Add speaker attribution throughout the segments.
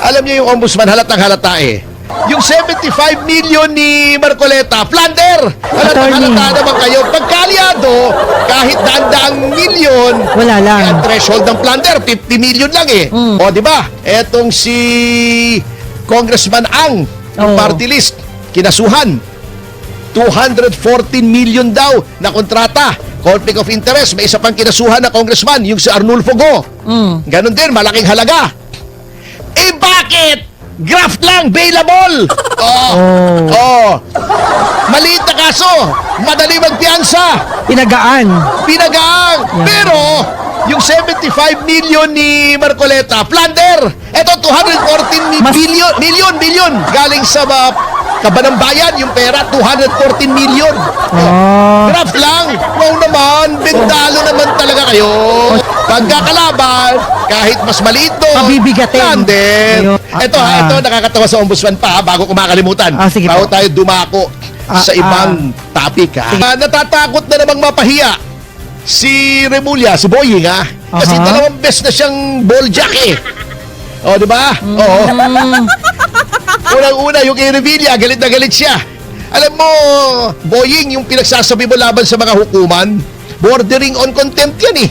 Speaker 1: Alam niyo yung ombudsman, halatang halata eh. Yung 75 million ni Marcoleta, plunder! Halatang halata naman kayo. Pagkalyado, kahit daan-daang milyon,
Speaker 2: Wala lang.
Speaker 1: ang threshold ng plunder, 50 million lang eh. O, di ba? Etong si Congressman Ang, yung
Speaker 2: Oo.
Speaker 1: party list, kinasuhan. 214 million daw na kontrata. Conflict of interest. May isa pang kinasuhan na congressman, yung si Arnulfo Go. Ganon din, malaking halaga. Eh bakit? Graft lang, bailable. Maliit na kaso, madali magpiyansa.
Speaker 2: Pinagaan.
Speaker 1: Pinagaang.
Speaker 2: Yeah.
Speaker 1: Pero, yung 75 million ni Marcoleta, plunder. Ito, 214 million. Galing sa Kabanang Bayan, yung pera, 214 million. Graft lang. Wow naman, bendalo naman talaga kayo. Pagkakalaban, kahit mas maliit doon,
Speaker 2: Pabibigatin.
Speaker 1: plunder.
Speaker 2: Ayun.
Speaker 1: Ito, nakakatawa sa ombudsman pa, bago ko makalimutan.
Speaker 2: Sige
Speaker 1: Bago
Speaker 2: po.
Speaker 1: tayo dumako sa ibang topic, ha. Natatakot na namang mapahiya si Remulla, si Boying, ha. Kasi dalawang beses na siyang ball jack, eh. O, di ba? Oo. Unang-una, yung kay Revilla, galit na galit siya. Alam mo, Boying, yung pinagsasabi mo laban sa mga hukuman, bordering on contempt yan, eh.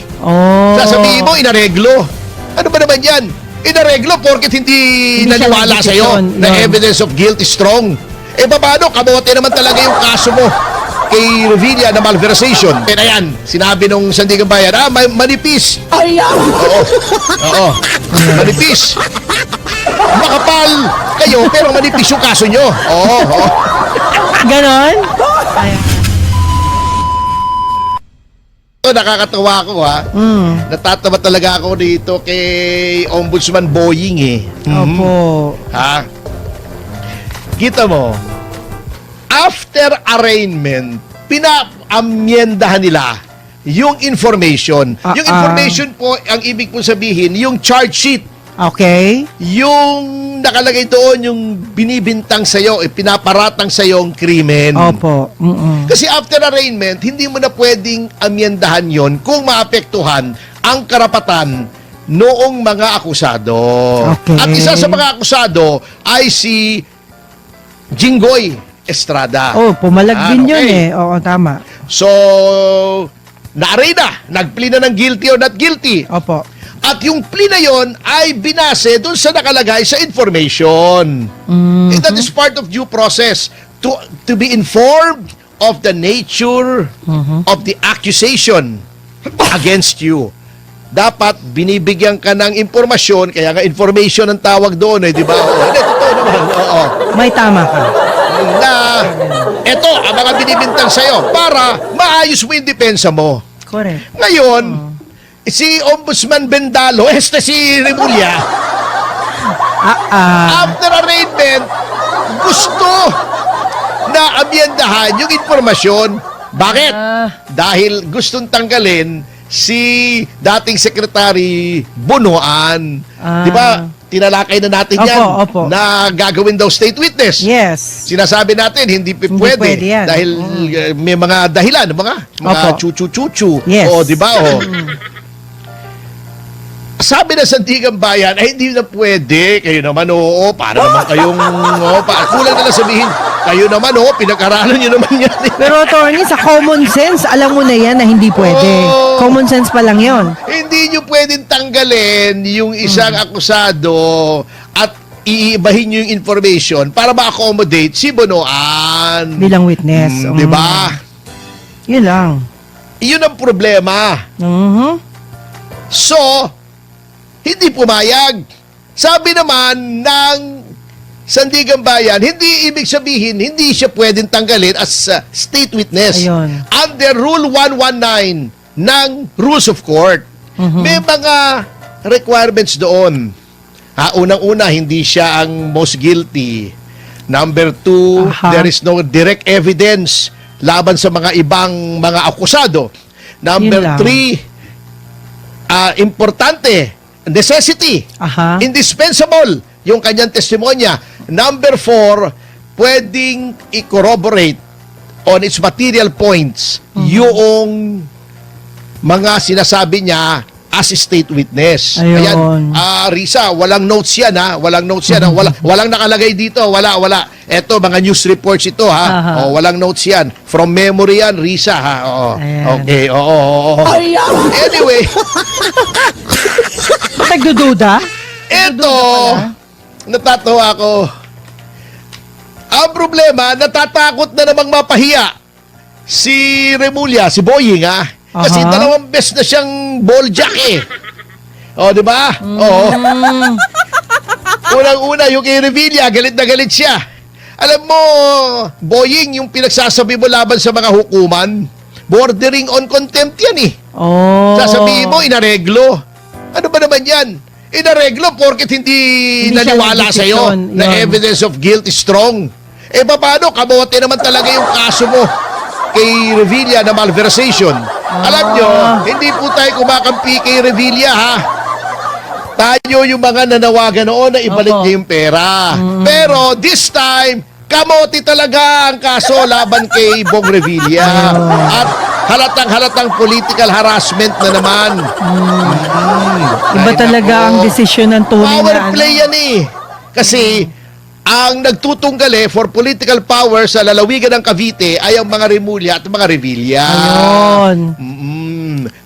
Speaker 1: Sasabihin mo, inareglo. Ano ba naman yan? Inareglo porket hindi
Speaker 2: Hindi siya
Speaker 1: naniwala sa'yo
Speaker 2: nag-desisyon.
Speaker 1: na
Speaker 2: Yun.
Speaker 1: evidence of guilt is strong. Eh, paano? Kamote naman talaga yung kaso mo kay Revilla na malversation. Kaya yan, sinabi nung Sandigan Bayan, manipis. Oo. Manipis. Makapal kayo, pero manipis yung kaso nyo. Oo.
Speaker 2: Ganon?
Speaker 1: Ito, nakakatawa ako, ha. Natatawa talaga ako dito kay Ombudsman Boying, eh.
Speaker 2: Opo.
Speaker 1: Ha? Kita mo, after arraignment, pina-amyendahan nila yung information. Yung information po, ang ibig po sabihin, yung charge sheet.
Speaker 2: Okay.
Speaker 1: Yung nakalagay doon, yung binibintang sa'yo, pinaparatang sa'yo ang krimen.
Speaker 2: Opo.
Speaker 1: Kasi after arraignment, hindi mo na pwedeng amyendahan yon kung maapektuhan ang karapatan noong mga akusado.
Speaker 2: Okay.
Speaker 1: At isa sa mga akusado ay si Jinggoy Estrada.
Speaker 2: Pumalag din yun
Speaker 1: okay.
Speaker 2: eh. Oo, tama.
Speaker 1: So, na-arraign na. Nag-plea na ng guilty or not guilty.
Speaker 2: Opo.
Speaker 1: At yung plea na yon ay binase dun sa nakalagay sa information. And that is part of due process. To be informed of the nature of the accusation against you. Dapat binibigyan ka ng impormasyon, kaya nga information ang tawag doon, eh, di ba? Hindi, totoo naman. Oo.
Speaker 2: May tama ka.
Speaker 1: Na eto ang mga binibintang sa'yo para maayos mo yung depensa mo.
Speaker 2: Correct.
Speaker 1: Ngayon, si Ombudsman Bendalo, si Remulla, after arraignment, gusto na amyendahan yung informasyon. Bakit? Dahil gustong tanggalin si dating Secretary Bunuan. Di ba? Tinalakay na natin yan
Speaker 2: Opo.
Speaker 1: na gagawin daw state witness.
Speaker 2: Yes.
Speaker 1: Sinasabi natin, hindi pwede
Speaker 2: yan.
Speaker 1: dahil may mga dahilan, mga
Speaker 2: Opo.
Speaker 1: chuchu-chuchu.
Speaker 2: Yes.
Speaker 1: O, di ba? O. Sabi na Sandigan Bayan, ay hindi na pwede. Kayo naman, oo. Para naman kayong, kulang na lang sabihin, kayo naman, pinag-aralan nyo naman yan.
Speaker 2: Pero attorney, sa common sense, alam mo na yan na hindi pwede. Common sense pa lang yon.
Speaker 1: Hindi nyo pwedeng tanggalin yung isang akusado at iibahin nyo yung information para ma-accommodate si Bunuan.
Speaker 2: Bilang witness.
Speaker 1: Di ba?
Speaker 2: Yun lang.
Speaker 1: Yun ang problema. So, hindi pumayag. Sabi naman ng Sandigan Bayan, hindi ibig sabihin, hindi siya pwedeng tanggalin as state witness.
Speaker 2: Ayun.
Speaker 1: Under Rule 119 ng Rules of Court. May mga requirements doon. Unang-una, hindi siya ang most guilty. Number 2, there is no direct evidence laban sa mga ibang mga akusado. Number 3, importante, necessity, indispensable yung kanyang testimonya. Number 4, pwedeng i-corroborate on its material points yung mga sinasabi niya as state witness.
Speaker 2: Ayun.
Speaker 1: Ayan, Risa, walang notes yan ha. Walang notes yan. Ha? Walang nakalagay dito. Wala. Eto, mga news reports ito ha.
Speaker 2: Aha.
Speaker 1: Walang notes yan. From memory yan, Risa ha.
Speaker 2: Ayan.
Speaker 1: Okay, oo. Anyway,
Speaker 2: Nagdududa?
Speaker 1: eto, natatawa ako. Ang problema, natatakot na namang mapahiya si Remulla, si Boying ha. Kasi
Speaker 2: Aha.
Speaker 1: 2 beses na siyang ball jack eh. O, di ba? Oo. Unang-una, yung kay Revilla, galit na galit siya. Alam mo, Boying, yung pinagsasabi mo laban sa mga hukuman, bordering on contempt yan eh.
Speaker 2: Oh.
Speaker 1: Sasabihin mo, inareglo. Ano ba naman yan? Inareglo porket hindi
Speaker 2: Hindi siya
Speaker 1: naniwala sa'yo
Speaker 2: nagdesisyon.
Speaker 1: na
Speaker 2: Yun.
Speaker 1: evidence of guilt is strong. Paano? Kabote naman talaga yung kaso mo kay Revilla na malversation. Alam nyo, hindi po tayo kumakampi kay Revilla ha. Tayo yung mga nanawagan noon na ibalik
Speaker 2: Opo.
Speaker 1: niya yung pera. Pero this time, kamote talaga ang kaso laban kay Bong Revilla. At halatang political harassment na naman.
Speaker 2: Iba
Speaker 1: Ay,
Speaker 2: talaga
Speaker 1: nako.
Speaker 2: ang desisyon ng tunay
Speaker 1: Power
Speaker 2: na
Speaker 1: play yan eh. Kasi ang nagtutunggali for political power sa lalawigan ng Cavite ay ang mga Remulla at mga Revilla.
Speaker 2: Ayun.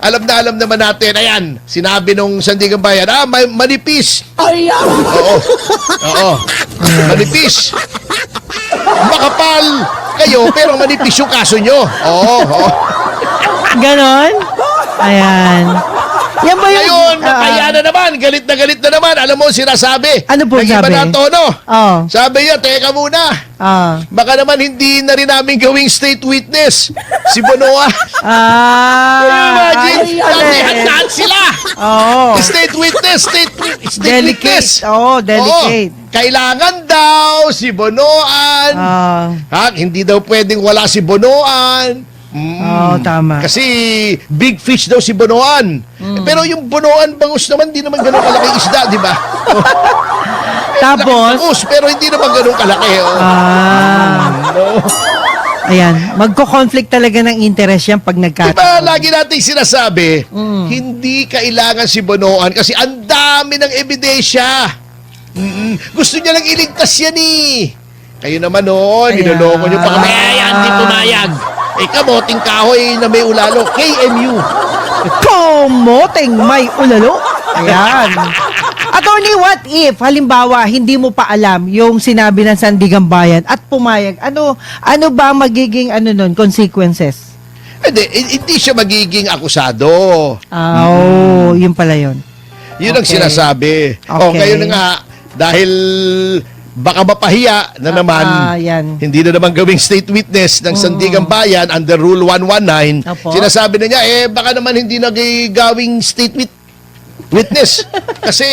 Speaker 1: Alam naman natin, ayan, sinabi nung Sandigan Bayan, manipis. Oo. Manipis. Makapal kayo, pero manipis yung kaso nyo. Oo.
Speaker 2: Ganon? Ayan. Yan ba yung...
Speaker 1: Ngayon, kaya na naman, galit na naman. Alam mo, sinasabi.
Speaker 2: Ano po
Speaker 1: Nag-iba
Speaker 2: sabi?
Speaker 1: na ang tono.
Speaker 2: Oh.
Speaker 1: Sabi niya, teka muna. Baka naman hindi na rin namin gawing state witness. Si Bonoa. Imagine, dati handaan sila.
Speaker 2: Oh.
Speaker 1: State witness, state witness.
Speaker 2: Delicate. Oh, delicate.
Speaker 1: Kailangan daw si Bonoan. Hindi daw pwedeng wala si Bonoan.
Speaker 2: Tama.
Speaker 1: Kasi big fish daw si Bonoan. Pero yung Bonoan bangus naman, hindi naman ganun kalaki isda, di ba?
Speaker 2: Tapos,
Speaker 1: Bangus, pero hindi naman ganun kalaki.
Speaker 2: ayan, magko-conflict talaga ng interest yan pag
Speaker 1: Diba
Speaker 2: nagkataon.
Speaker 1: lagi nating sinasabi, hindi kailangan si Bonoan kasi ang dami ng ebidensya. Gusto niya lang iligtas yan eh. Kayo naman
Speaker 2: Ayan.
Speaker 1: niloloko niyo pa kami. Hindi pumayag. Kamoting kahoy na may ulalo. KMU.
Speaker 2: Komoteng may ulalo. Ayan. Attorney, what if, halimbawa, hindi mo pa alam yung sinabi ng Sandigan Bayan at pumayag, ano ba magiging consequences?
Speaker 1: Hindi siya magiging akusado.
Speaker 2: Yun pala yun.
Speaker 1: Yun ang
Speaker 2: Okay.
Speaker 1: sinasabi.
Speaker 2: Okay.
Speaker 1: Kayo na nga, dahil baka mapahiya na naman,
Speaker 2: yan.
Speaker 1: hindi na naman gawing state witness ng Sandigan Bayan under Rule 119,
Speaker 2: Opo.
Speaker 1: sinasabi na niya, baka naman hindi na gawing state witness. Kasi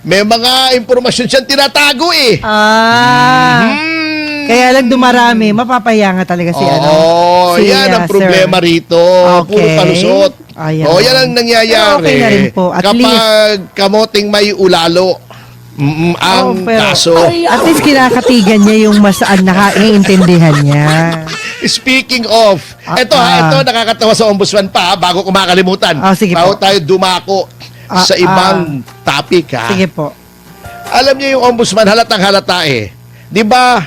Speaker 1: may mga impormasyon siyang tinatago eh.
Speaker 2: Kaya lang dumarami, mapapahiya nga talaga si
Speaker 1: yan ang problema
Speaker 2: sir.
Speaker 1: rito.
Speaker 2: Okay.
Speaker 1: Puro palusot.
Speaker 2: Ayan.
Speaker 1: Yan ang nangyayari.
Speaker 2: Pero okay na rin po. At
Speaker 1: kapag kamoting may ulalo, ang
Speaker 2: pero
Speaker 1: kaso.
Speaker 2: At least kinakatigan niya yung mas naiintindihan niya.
Speaker 1: Speaking of, ito nakakatawa sa ombudsman pa, bago ko makalimutan.
Speaker 2: Sige
Speaker 1: bago
Speaker 2: po.
Speaker 1: tayo dumako sa ibang topic ha.
Speaker 2: Sige po.
Speaker 1: Alam niyo yung ombudsman, halatang halata eh. Di ba,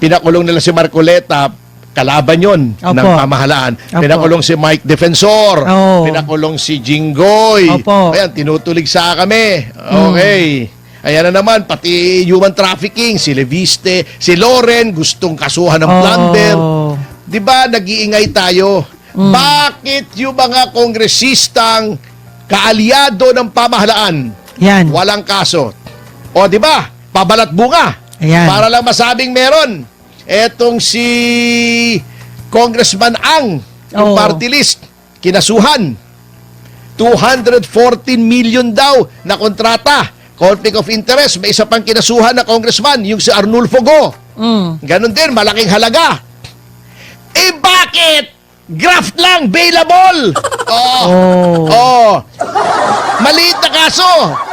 Speaker 1: pinakulong nila si Marcoleta, kalaban yon
Speaker 2: Opo.
Speaker 1: ng pamahalaan.
Speaker 2: Opo.
Speaker 1: Pinakulong si Mike Defensor.
Speaker 2: Oo.
Speaker 1: Pinakulong si Jinggoy.
Speaker 2: Opo.
Speaker 1: Ayan, tinutulig sa kami. Okay. Ayan na naman, pati human trafficking, si Leviste, si Loren, gustong kasuhan ng plunder. Di ba, nag-iingay tayo? Bakit yung mga kongresistang kaalyado ng pamahalaan
Speaker 2: Yan.
Speaker 1: walang kaso? O, di ba? Pabalat bunga.
Speaker 2: Ayan.
Speaker 1: Para lang masabing meron. Etong si Congressman Ang, yung
Speaker 2: Oo.
Speaker 1: party list, kinasuhan. 214 million daw na kontrata. Conflict of interest. May isa pang kinasuhan na congressman, yung si Arnulfo Go. Ganon din, malaking halaga. Bakit? Graft lang, bailable. Maliit na kaso.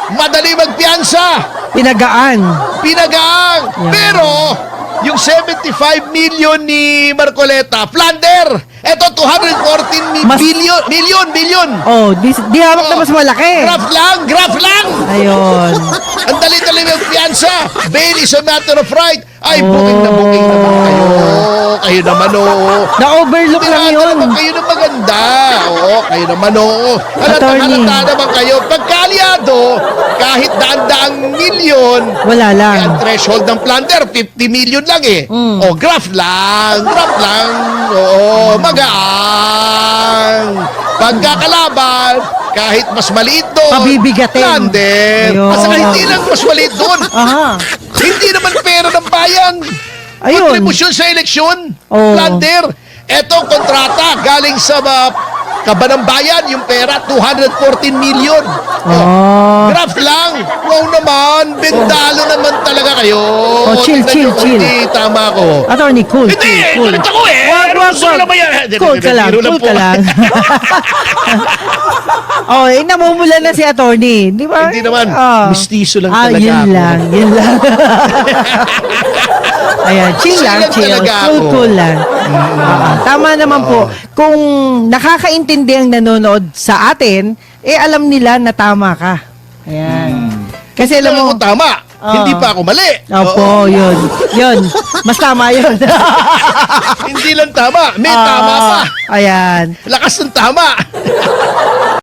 Speaker 1: Madali magpiyansa.
Speaker 2: Pinagaan.
Speaker 1: Pinagaang.
Speaker 2: Yeah.
Speaker 1: Pero, yung 75 million ni Marcoleta, plunder. Ito, 214
Speaker 2: Mas-
Speaker 1: billion.
Speaker 2: Oh, di hawak na mas malaki.
Speaker 1: Graph lang.
Speaker 2: Ayun.
Speaker 1: Ang dali-dali ng piyansa. Bail is a matter of right. Ay,
Speaker 2: Oh.
Speaker 1: booking naman kayo. Kayo naman, oo.
Speaker 2: Na-overlook lang yun.
Speaker 1: naman kayo ng maganda. Oo, kayo naman, oo.
Speaker 2: Attorney.
Speaker 1: Halata naman kayo. Pagkalyado, kahit daan-daang milyon,
Speaker 2: Wala lang.
Speaker 1: ang threshold ng plunder, 50 million lang eh. O, graph lang. Oo, magaang. Pagkakalaban, kahit mas maliit doon,
Speaker 2: Pabibigatin.
Speaker 1: plunder.
Speaker 2: Ayun.
Speaker 1: Basta hindi lang mas maliit doon.
Speaker 2: Aha.
Speaker 1: Hindi naman pera ng bayan.
Speaker 2: Ayun.
Speaker 1: Kontribusyon sa eleksyon.
Speaker 2: Oo.
Speaker 1: Plunder. Etong kontrata galing sa kaban ng bayan, yung pera, 214 million.
Speaker 2: Oh.
Speaker 1: Graph lang. Wow naman. Bendalo naman talaga kayo.
Speaker 2: Oh, chill,
Speaker 1: Tingnan
Speaker 2: chill,
Speaker 1: nyo,
Speaker 2: chill.
Speaker 1: Hindi, tama ko.
Speaker 2: Attorney, cool,
Speaker 1: Hindi,
Speaker 2: cool, cool.
Speaker 1: galit ako eh.
Speaker 2: Wag,
Speaker 1: Ano
Speaker 2: wag,
Speaker 1: gusto ko
Speaker 2: wag.
Speaker 1: naman yan?
Speaker 2: Cool ka lang,
Speaker 1: Biro
Speaker 2: cool
Speaker 1: po.
Speaker 2: ka lang. Oh, namumula na si attorney. Di ba?
Speaker 1: Hindi naman.
Speaker 2: Oh.
Speaker 1: Mistiso lang talaga
Speaker 2: yun
Speaker 1: ako.
Speaker 2: lang, yun lang. Ayan, chill
Speaker 1: Chill
Speaker 2: lang,
Speaker 1: lang
Speaker 2: chill.
Speaker 1: talaga
Speaker 2: Cool,
Speaker 1: ako.
Speaker 2: cool lang. Tama naman po. Kung nakakaintindi ang nanonood sa atin, alam nila na tama ka. Ayan. Kasi alam
Speaker 1: Alam
Speaker 2: mo,
Speaker 1: mo, tama. Hindi pa ako mali.
Speaker 2: Opo, yun. Yun. Mas tama yun.
Speaker 1: Hindi lang tama. May tama pa.
Speaker 2: Ayan.
Speaker 1: Lakas ng tama.